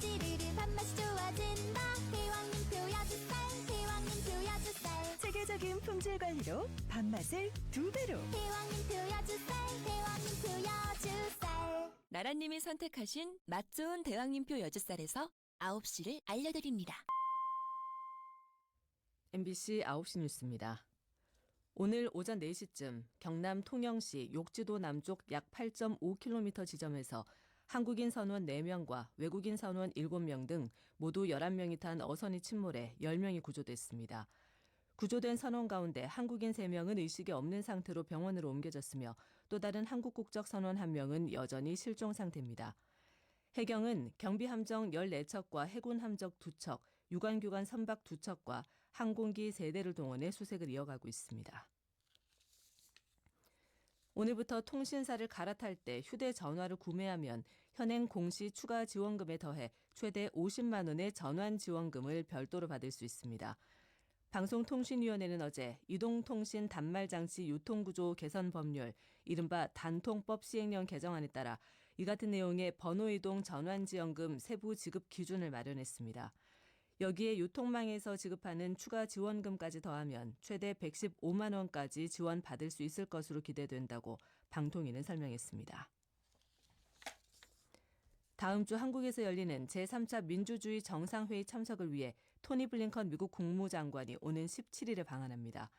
찌르르 밥맛이 좋아진다. 대왕님표 여주쌀, 대왕님표 여주쌀. 체계적인 품질 관리로 밥맛을 2배로. 대왕님표 여주쌀, 대왕님표 여주쌀. 나라님이 선택하신 맛 좋은 대왕님표 여주쌀에서 9시를 알려드립니다. MBC 9시 뉴스입니다. 오늘 오전 4시쯤 경남 통영시 욕지도 남쪽 약 8.5km 지점에서 한국인 선원 4명과 외국인 선원 7명 등 모두 11명이 탄 어선이 침몰해 10명이 구조됐습니다. 구조된 선원 가운데 한국인 3명은 의식이 없는 상태로 병원으로 옮겨졌으며 또 다른 한국 국적 선원 1명은 여전히 실종 상태입니다. 해경은 경비함정 14척과 해군함정 2척, 유관규관 선박 2척과 항공기 3대를 동원해 수색을 이어가고 있습니다. 오늘부터 통신사를 갈아탈 때 휴대전화를 구매하면 현행 공시 추가 지원금에 더해 최대 50만 원의 전환지원금을 별도로 받을 수 있습니다. 방송통신위원회는 어제 이동통신 단말장치 유통구조 개선 법률, 이른바 단통법 시행령 개정안에 따라 이 같은 내용의 번호이동 전환지원금 세부 지급 기준을 마련했습니다. 여기에 유통망에서 지급하는 추가 지원금까지 더하면 최대 115만 원까지 지원받을 수 있을 것으로 기대된다고 방통위는 설명했습니다. 다음 주 한국에서 열리는 제3차 민주주의 정상회의 참석을 위해 토니 블링컨 미국 국무장관이 오는 17일에 방한합니다.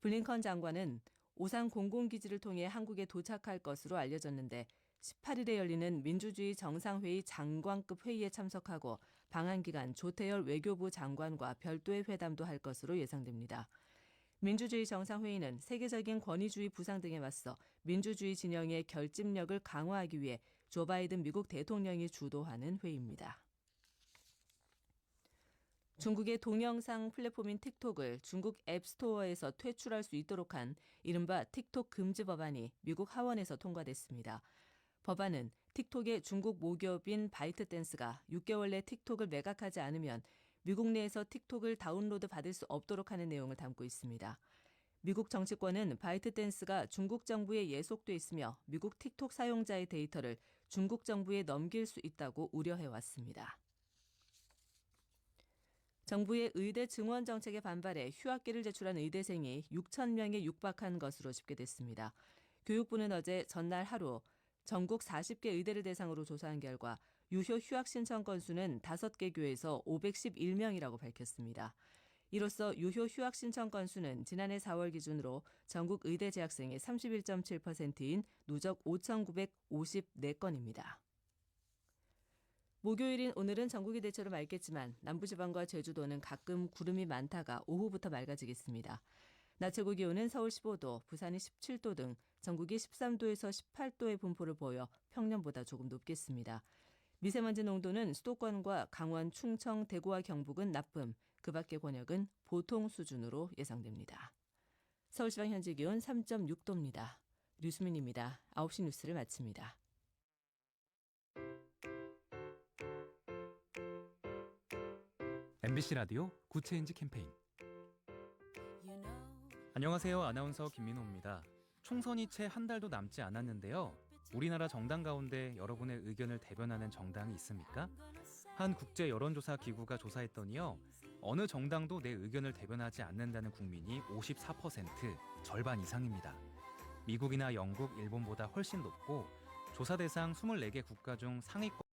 블링컨 장관은 오산 공공기지를 통해 한국에 도착할 것으로 알려졌는데 18일에 열리는 민주주의 정상회의 장관급 회의에 참석하고 방한 기간 조태열 외교부 장관과 별도의 회담도 할 것으로 예상됩니다. 민주주의 정상회의는 세계적인 권위주의 부상 등에 맞서 민주주의 진영의 결집력을 강화하기 위해 조 바이든 미국 대통령이 주도하는 회의입니다. 중국의 동영상 플랫폼인 틱톡을 중국 앱스토어에서 퇴출할 수 있도록 한 이른바 틱톡 금지 법안이 미국 하원에서 통과됐습니다. 법안은 틱톡의 중국 모기업인 바이트댄스가 6개월 내 틱톡을 매각하지 않으면 미국 내에서 틱톡을 다운로드 받을 수 없도록 하는 내용을 담고 있습니다. 미국 정치권은 바이트댄스가 중국 정부에 예속돼 있으며 미국 틱톡 사용자의 데이터를 중국 정부에 넘길 수 있다고 우려해왔습니다. 정부의 의대 증원 정책에 반발해 휴학기를 제출한 의대생이 6천 명에 육박한 것으로 집계됐습니다. 교육부는 어제 전날 하루 전국 40개 의대를 대상으로 조사한 결과 유효 휴학 신청 건수는 5개 교에서 511명이라고 밝혔습니다. 이로써 유효 휴학 신청 건수는 지난해 4월 기준으로 전국 의대 재학생의 31.7%인 누적 5,954건입니다. 목요일인 오늘은 전국이 대체로 맑겠지만 남부지방과 제주도는 가끔 구름이 많다가 오후부터 맑아지겠습니다. 낮 최고 기온은 서울 15도, 부산이 17도 등 전국이 13도에서 18도의 분포를 보여 평년보다 조금 높겠습니다. 미세먼지 농도는 수도권과 강원, 충청, 대구와 경북은 나쁨, 그 밖의 권역은 보통 수준으로 예상됩니다. 서울시방 현재 기온 3.6도입니다. 류수민입니다. 9시 뉴스를 마칩니다. MBC 라디오 구체인지 캠페인. 안녕하세요. 아나운서 김민호입니다. 총선이 채 한 달도 남지 않았는데요. 우리나라 정당 가운데 여러분의 의견을 대변하는 정당이 있습니까? 한 국제 여론조사 기구가 조사했더니요. 어느 정당도 내 의견을 대변하지 않는다는 국민이 54%, 절반 이상입니다. 미국이나 영국, 일본보다 훨씬 높고 조사 대상 24개 국가 중 상위권